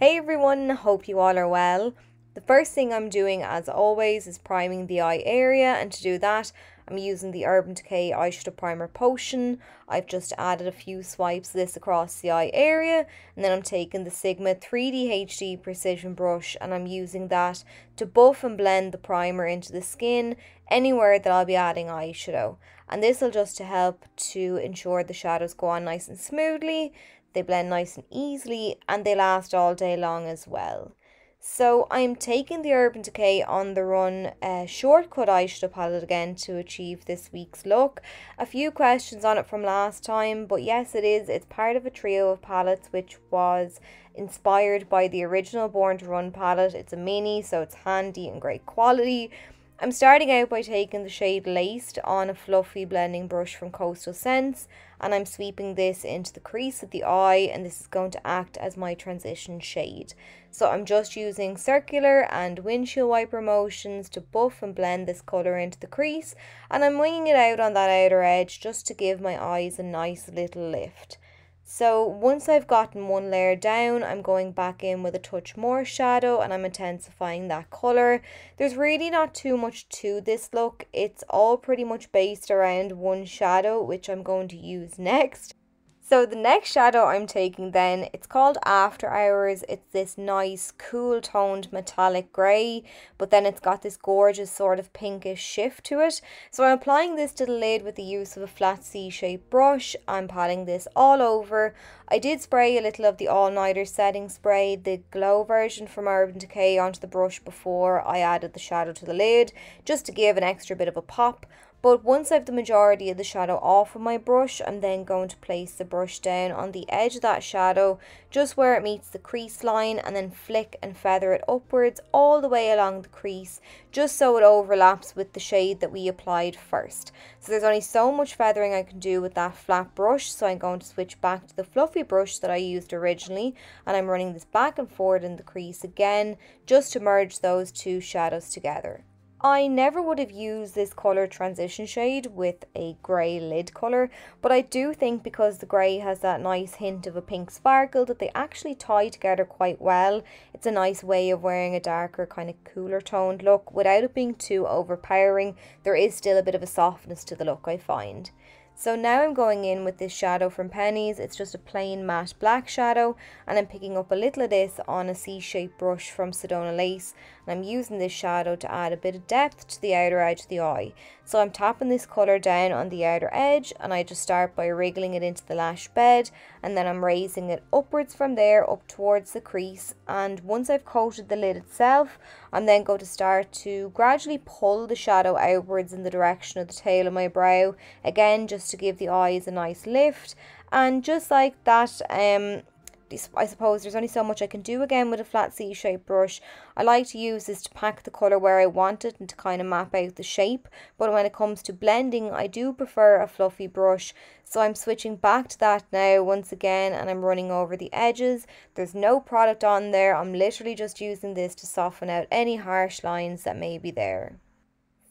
Hey everyone, hope you all are well. The first thing I'm doing as always is priming the eye area, and to do that I'm using the Urban Decay Eyeshadow Primer Potion. I've just added a few swipes of this across the eye area, and then I'm taking the Sigma 3D HD Precision Brush and I'm using that to buff and blend the primer into the skin anywhere that I'll be adding eyeshadow. And this will just to help to ensure the shadows go on nice and smoothly, they blend nice and easily, and they last all day long as well. So I'm taking the Urban Decay On The Run shortcut eyeshadow palette again to achieve this week's look. A few questions on it from last time, but yes it is. It's part of a trio of palettes which was inspired by the original Born to Run palette. It's a mini, so it's handy and great quality. I'm starting out by taking the shade Laced on a fluffy blending brush from Coastal Scents, and I'm sweeping this into the crease of the eye, and this is going to act as my transition shade. So I'm just using circular and windshield wiper motions to buff and blend this colour into the crease, and I'm winging it out on that outer edge just to give my eyes a nice little lift. So once I've gotten one layer down, I'm going back in with a touch more shadow and I'm intensifying that colour. There's really not too much to this look. It's all pretty much based around one shadow, which I'm going to use next. So the next shadow I'm taking then, it's called After Hours. It's this nice cool toned metallic grey, but then it's got this gorgeous sort of pinkish shift to it. So I'm applying this to the lid with the use of a flat C-shaped brush. I'm patting this all over. I did spray a little of the All Nighter setting spray, the glow version from Urban Decay, onto the brush before I added the shadow to the lid, just to give an extra bit of a pop. But once I've the majority of the shadow off of my brush, I'm then going to place the brush down on the edge of that shadow, just where it meets the crease line, and then flick and feather it upwards all the way along the crease, just so it overlaps with the shade that we applied first. So there's only so much feathering I can do with that flat brush, so I'm going to switch back to the fluffy brush that I used originally, and I'm running this back and forward in the crease again, just to merge those two shadows together. I never would have used this colour transition shade with a grey lid colour, but I do think because the grey has that nice hint of a pink sparkle that they actually tie together quite well. It's a nice way of wearing a darker kind of cooler toned look without it being too overpowering. There is still a bit of a softness to the look, I find. So now I'm going in with this shadow from Penneys. It's just a plain matte black shadow, and I'm picking up a little of this on a C-shaped brush from Sedona Lace, and I'm using this shadow to add a bit of depth to the outer edge of the eye. So I'm tapping this colour down on the outer edge, and I just start by wriggling it into the lash bed, and then I'm raising it upwards from there up towards the crease. And once I've coated the lid itself, I'm then going to start to gradually pull the shadow outwards in the direction of the tail of my brow, again just to give the eyes a nice lift. And just like that, I suppose there's only so much I can do again with a flat C-shaped brush. I like to use this to pack the colour where I want it and to kind of map out the shape, but when it comes to blending I do prefer a fluffy brush. So I'm switching back to that now once again, and I'm running over the edges. There's no product on there, I'm literally just using this to soften out any harsh lines that may be there.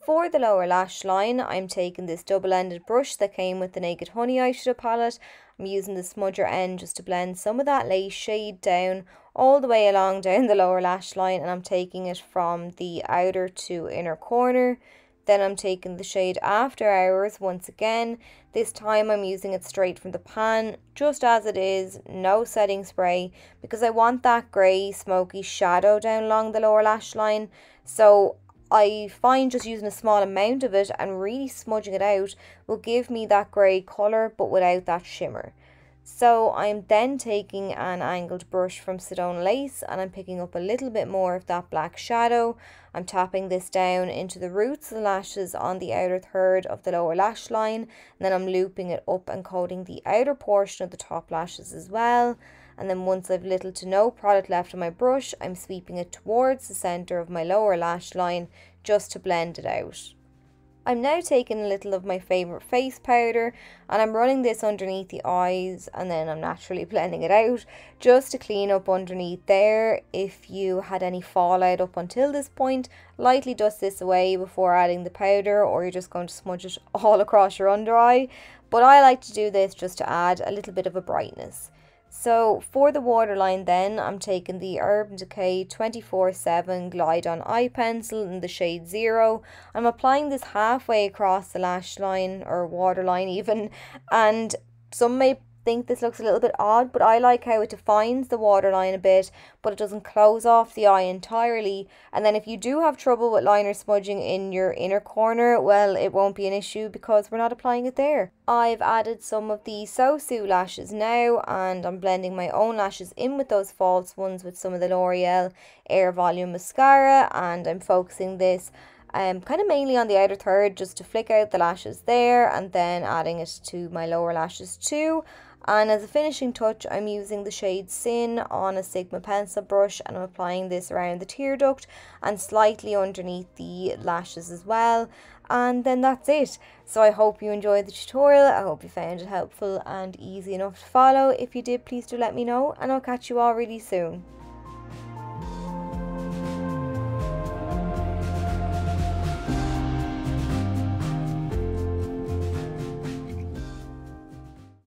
For the lower lash line, I'm taking this double-ended brush that came with the Naked Honey eyeshadow palette. I'm using the smudger end just to blend some of that lace shade down all the way along down the lower lash line, and I'm taking it from the outer to inner corner. Then I'm taking the shade After Hours once again. This time I'm using it straight from the pan, just as it is, no setting spray, because I want that grey smoky shadow down along the lower lash line. So I find just using a small amount of it and really smudging it out will give me that grey colour but without that shimmer. So I'm then taking an angled brush from Sedona Lace, and I'm picking up a little bit more of that black shadow. I'm tapping this down into the roots of the lashes on the outer third of the lower lash line, and then I'm looping it up and coating the outer portion of the top lashes as well. And then once I've little to no product left on my brush, I'm sweeping it towards the centre of my lower lash line just to blend it out. I'm now taking a little of my favourite face powder, and I'm running this underneath the eyes, and then I'm naturally blending it out just to clean up underneath there. If you had any fallout up until this point, lightly dust this away before adding the powder, or you're just going to smudge it all across your under eye. But I like to do this just to add a little bit of a brightness. So for the waterline then, I'm taking the Urban Decay 24/7 Glide On Eye Pencil in the shade 0. I'm applying this halfway across the lash line, or waterline even, and some may think this looks a little bit odd, but I like how it defines the waterline a bit, but it doesn't close off the eye entirely. And then if you do have trouble with liner smudging in your inner corner, well, it won't be an issue because we're not applying it there. I've added some of the Sosu lashes now, and I'm blending my own lashes in with those false ones with some of the L'Oreal Air Volume Mascara, and I'm focusing this kind of mainly on the outer third just to flick out the lashes there, and then adding it to my lower lashes too. And as a finishing touch, I'm using the shade Sin on a Sigma pencil brush, and I'm applying this around the tear duct and slightly underneath the lashes as well. And then that's it. So I hope you enjoyed the tutorial. I hope you found it helpful and easy enough to follow. If you did, please do let me know, and I'll catch you all really soon.